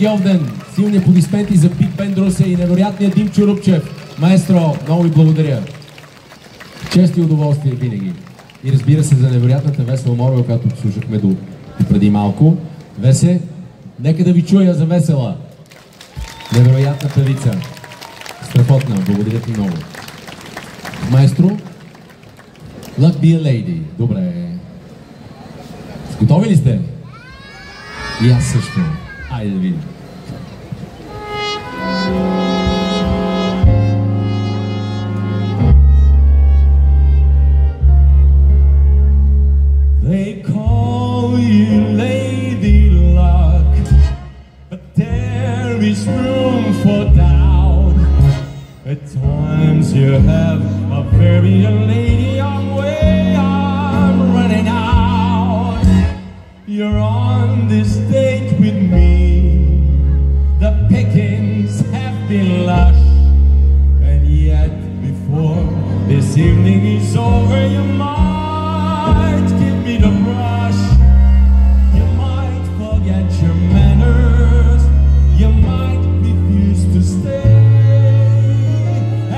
Гьовден. Силни аплодисменти за Биг Бенд Русе и невероятния Димчо Рупчев. Маестро, много ви благодаря. Чест и удоволствие винаги. И разбира се за невероятната Весела Моргел, която слушахме до преди малко. Весе, нека да ви чуя за Весела. Невероятна певица. Страхотна, благодаря ти много. Маестро, Luck Be a Lady. Добре. Готови ли сте? И аз също. Айде да видим. They call you Lady Luck, but there is room for doubt. At times you have a very lady young way I'm running out. You're on this date with me, the pickings have been lush, and yet before this evening is over you might give me the brush. You might forget your manners, you might refuse to stay,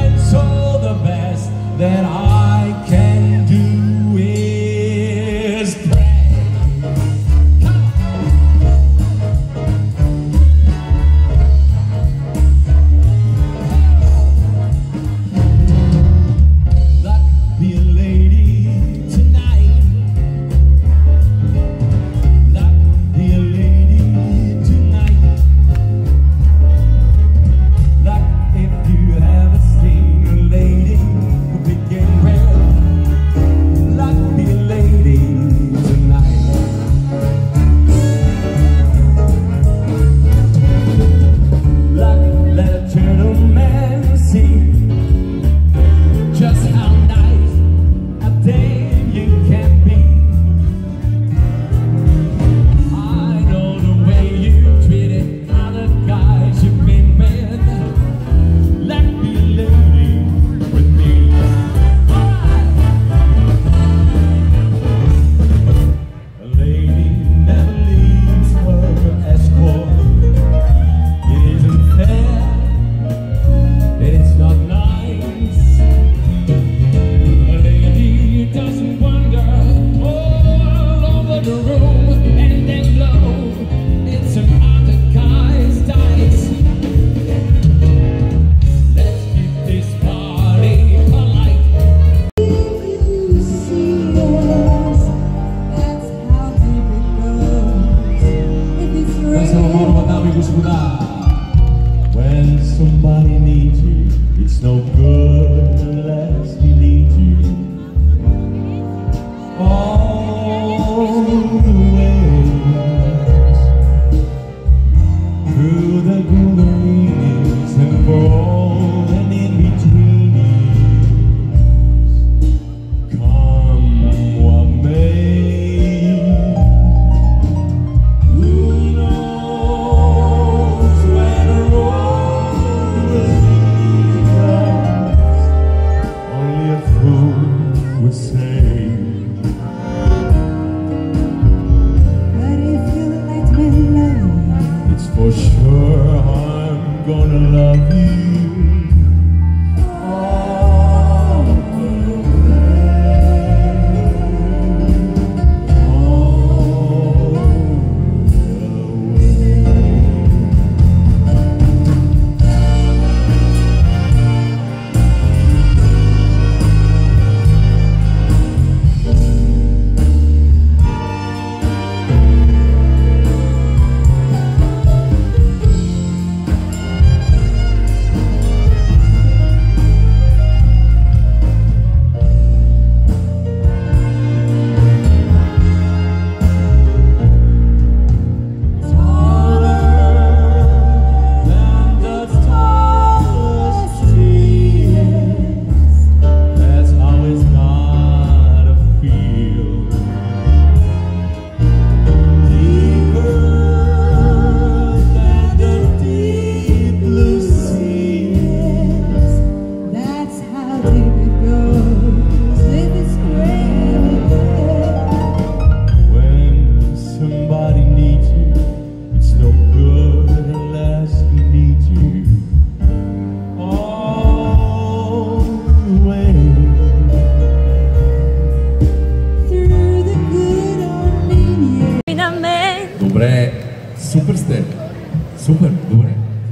and so the best that I can do is pray. Luck be a lady tonight. Luck be a lady tonight. Luck if you ever seen a lady who begin well. Luck be a lady tonight. Luck let a gentleman see just how nice a dame you can be. I know the way you treated other guys you've been with. Let me lady with me. A lady never leaves her escort. It isn't fair, it's not nice. A lady doesn't wander all over the room and then blow. It's an other guy's dice. Let's keep this party polite. You see us, that's how deep it goes. If it's Весела Моргел, дами и господа. When somebody needs you, it's no good unless he needs you. All the ways through the golden evenings and gold and in between. Come what may. Who knows where the road will lead us? Only a fool would say. But if you let me love, It's for sure I'm gonna love you. All the way. All the way.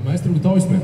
Маестро, готови сме.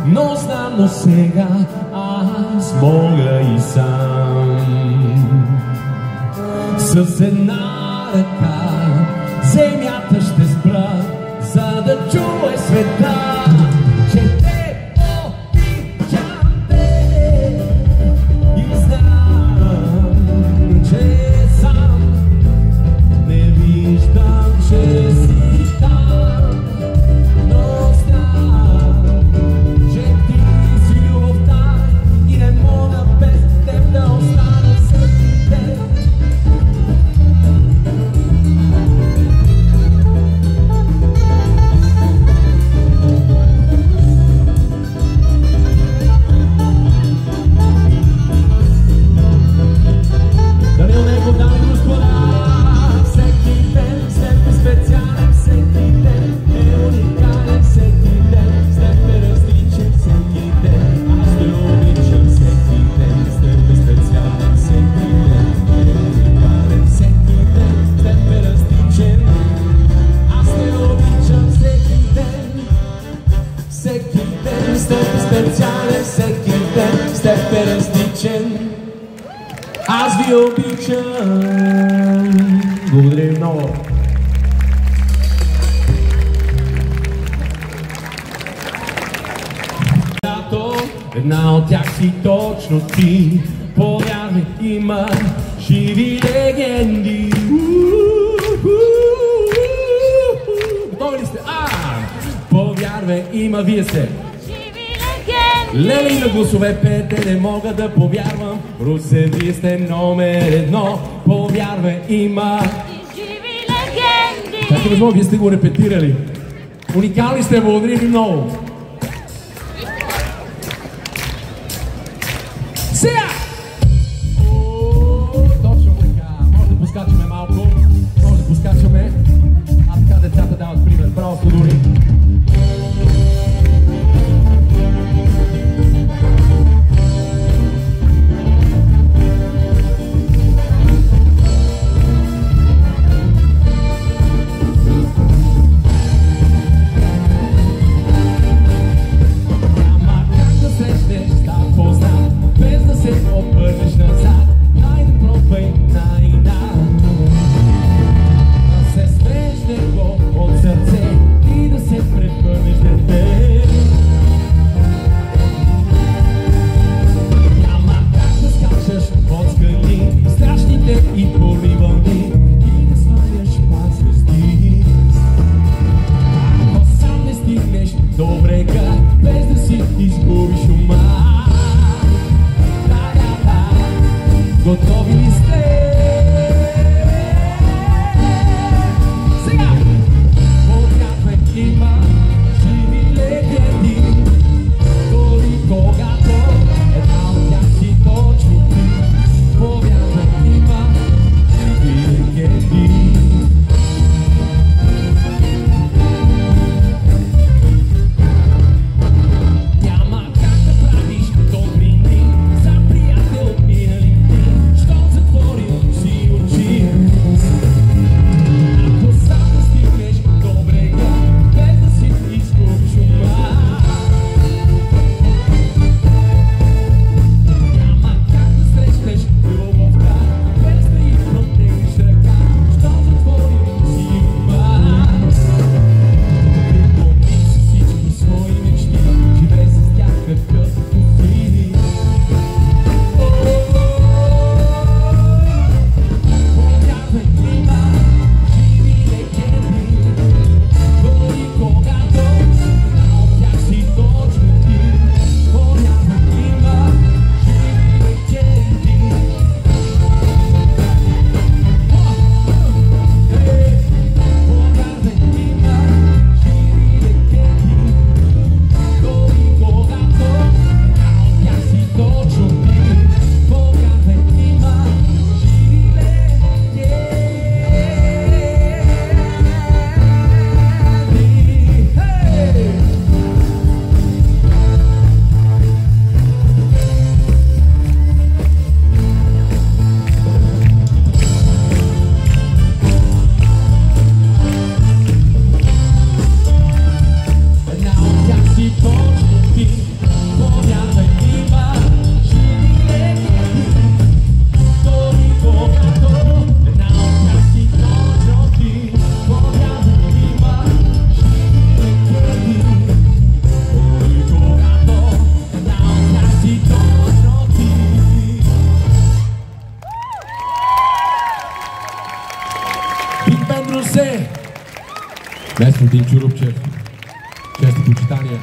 но знам, но сега аз мога и сам. С една ръка земята ще спра, за да чуе света, че те обичам те и знам, че сам не виждам, че си там, но знам, че ти си любовта и не мога без теб да остана всеки ден. Дарил него, дами и господа, всеки ден с теб е специален, всеки ден е уникален, всеки ден с теб е различен, всеки ден аз те обичам, всеки ден с теб е специален, всеки ден е уникален, всеки ден с теб е различен, аз те обичам, всеки ден с теб е специален, всеки ден с теб е различен. Аз ви обичам. Благодаря ви много. Една от тях си точно ти. Повярвай, има живи легенди. Готови ли сте? Повярвай, има, вие сте. Леле на гласове пете, не мога да повярвам. Русе, вие сте номер едно. Повярвай, има живи легенди. Как е възможно? Вие сте го репетирали. Уникални сте, благодаря ви много. Сега! Точно така. Може да поскачаме малко. Може да поскачаме. Така децата дават пример. Просто дори. Дим Чурупчев. Чести почитания.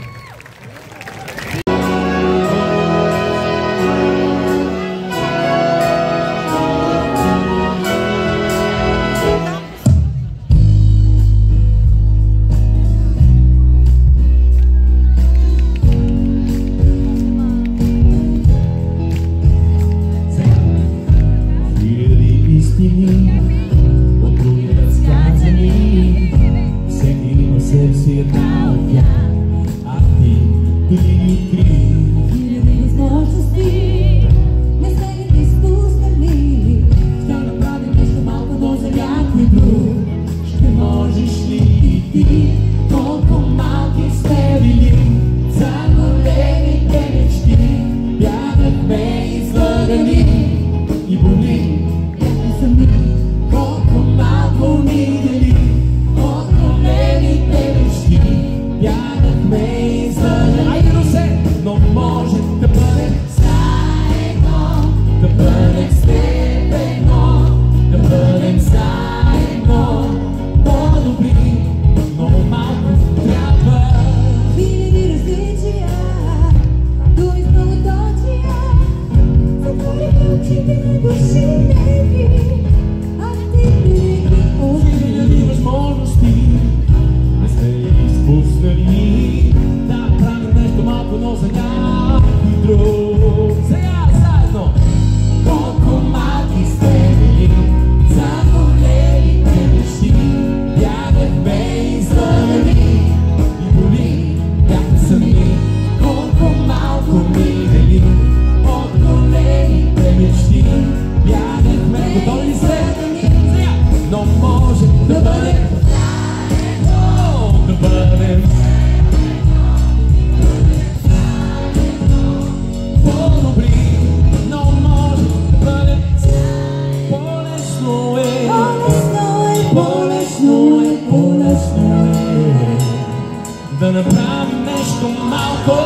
Да направим нещо малко,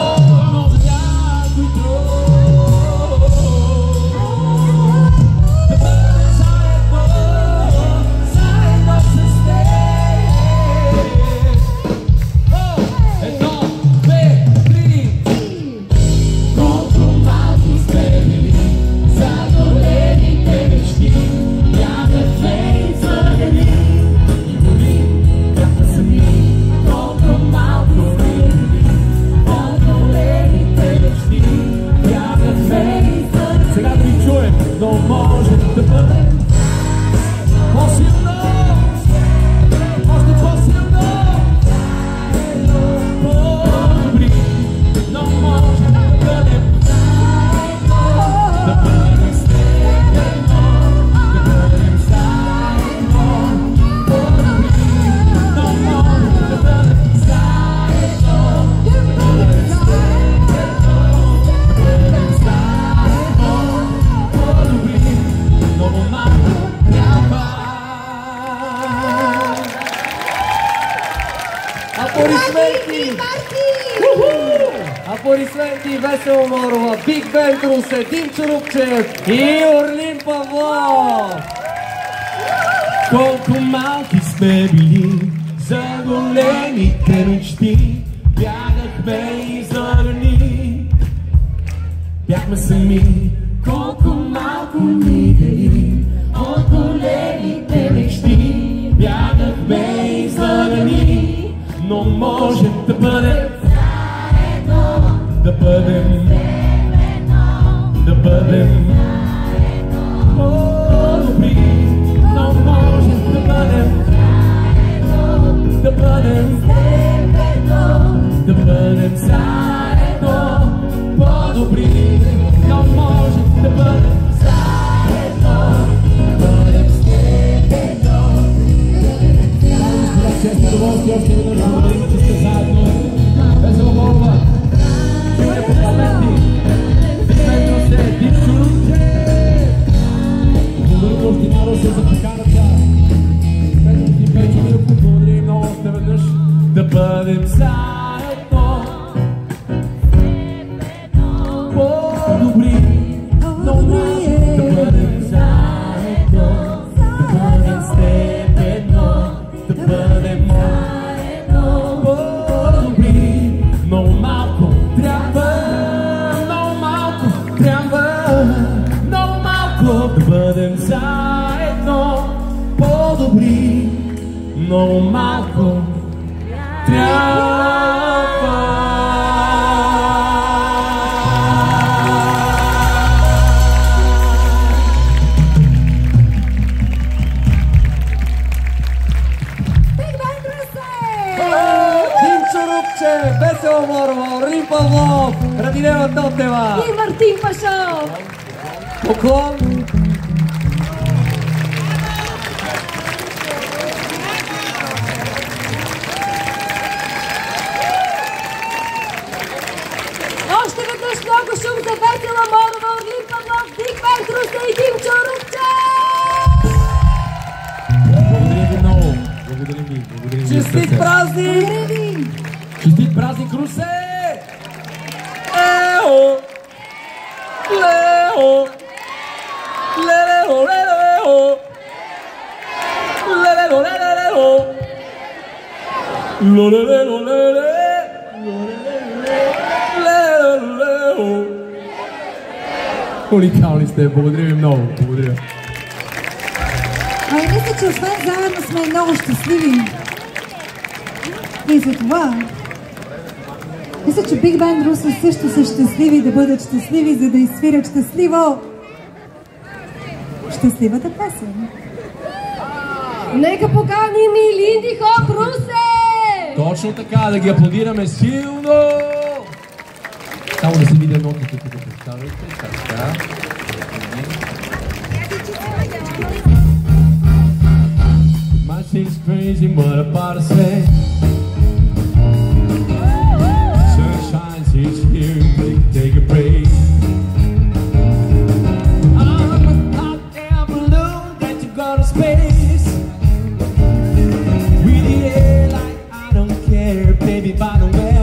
но за някой друг. Да бъдем заедно с теб. Едно, две, три. Колко малки сте били за големите мечти. Бяхме излъгани и боли, бяхме сами. Колко малко сега да ви чуем, но може да бъде по-силно, още по-силно, по-добри, но може да бъдем с теб едно, да бъдем заедно, по-добри, но може да бъдем заедно, да бъдем с теб едно, да бъдем заедно. Много малко трябва. Аплодисменти! Аплодисменти! Весела Морова, Биг Бенд Русе, Дим Чурупчев и Орлин Павлов! Колко малки сме били за големите мечти. Бягахме излъгани, бяхме сами. Колко малко ни дели от големите мечти. Бягахме излъгани, но можем да бъдем заедно, да бъдем по-добри, но можем да бъдем заедно, да бъдем заедно, по-добри, но можем да бъдем заедно, да бъдем с теб едно. Честно удоволствие още веднъж да бъдем, че сте заедно. Весела Морова. Чуйте поздравленти. Димчо се, Дим Чурупчев. Благодаря община Русе за поканата. Петко ти Печо Милков, благодаря много още веднъж. Да много малко трябва. Димчо Рупчев, Весела Морова, Орлин Павлов, Радинела Тотева И Мартин Пашов. Поклон. Още веднъж много шум за Весела Морова, Орлин Павлов, Биг Бенд Русе и Димчо Рупчев! Благодаря ви много. Благодарим ви. Благодарим ви. Честит празник! Благодаря ви! Честит празник, Русе! Лео! Лео! Лео! Лео! Лео! Лео! Уникални сте, благодаря ви много. Благодаря. Ами мисля, че освен заедно сме много щастливи. И за това мисля, че Биг Бенд Русе също са щастливи да бъдат щастливи, за да изсвирят щастливо щастливата песен. Нека поканим и Линди Хоп Русе! Точно така, да ги аплодираме силно! Само да се видя нотите тук, представяйте. Така. My thing's crazy, what about to say? Sunshine, it's here, take a break. I'm a hot air balloon that you go to space. With the air like I don't care, baby, by the way.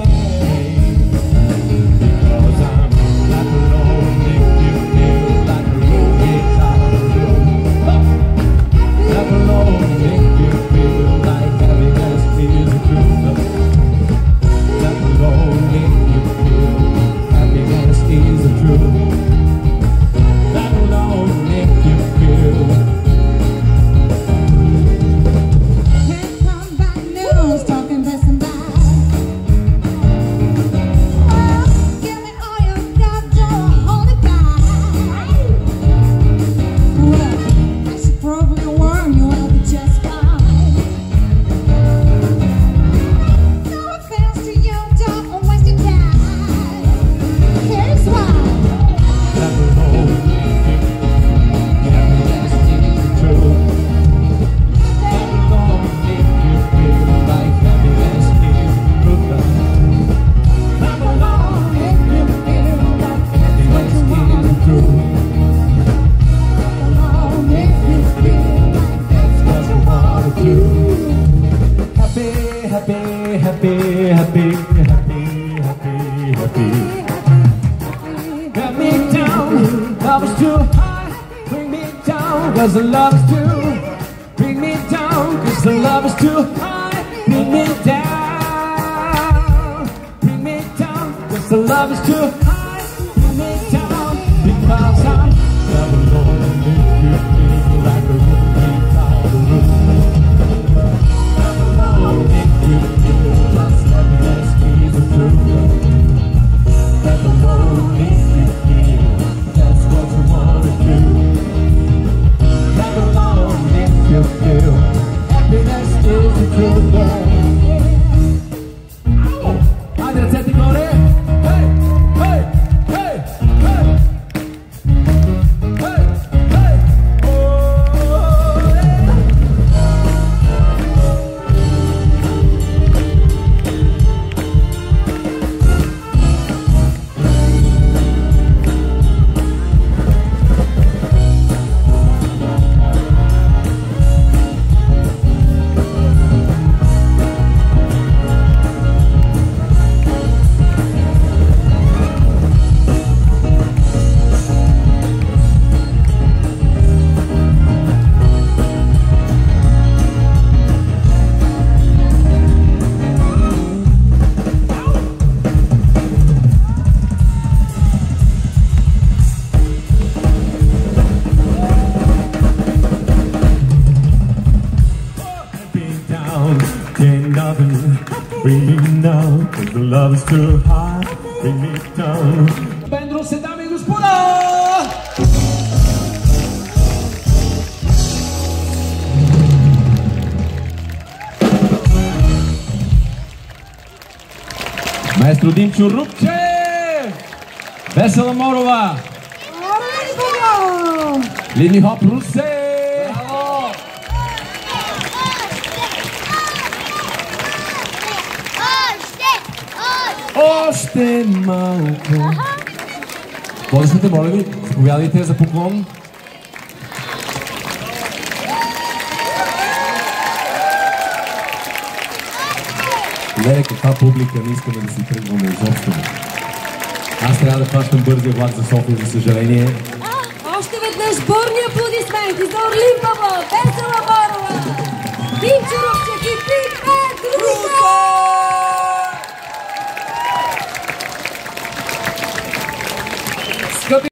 Because I'm like a road, make you feel like a road guitar. Like a road, make you feel like happiness is the truth. Like a road, make you feel happiness is the truth. Like a road, make you feel. Can't come back news, talking this and that. Oh, give me all you got, don't hold it back. Well, I should probably warn you, I'll be just fine. No offense to you, don't waste your time. Here's why. Like a road, happiness is the truth. Like a road, make you feel like happiness is the truth. Like a road, make you feel like happiness is the truth. That's what you wanna do. Happy, happy, happy, happy, happy, happy, happy. Got me down, love is too high. Bring me down, cause the love is too. Bring me down, cause the love is too high. Bring me down, bring me down, cause the love is too high. Bring me down, because I'm never gonna make you feel like a room without a roof. Never gonna make you feel like happiness is the truth. Let the road make you feel that's what you wanna do. Let the road make you feel happiness is the truth. Oh, I did a technical there. Hey, hey. too high, bring me down. Pentru se, dame и господа! Маестро Димчо Рупчев! Весела Морова! Линди Хоп Русе! Браво! Още малко! Водещите, моля ви, заповядайте за поклон. Леле, каква публика, не искаме да си тръгваме изобщо. Аз трябва да хващам бързия влак за София, за съжаление. Още веднъж бурни аплодисменти за Орлин Павлов, Весела Морова, Димчо Рупчев и Биг Бенд Русе! Скъпи!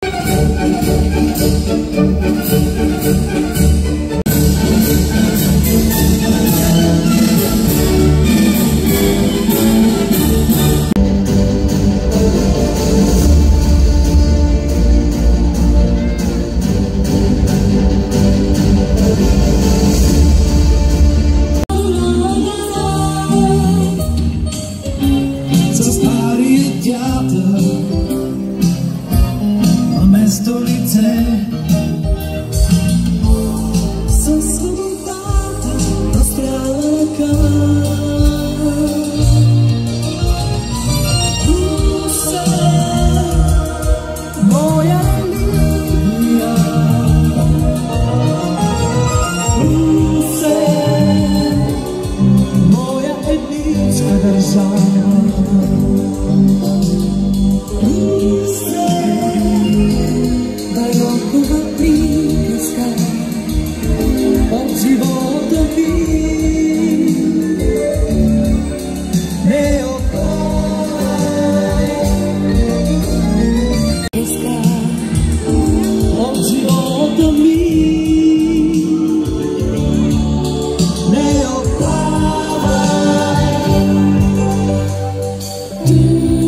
Do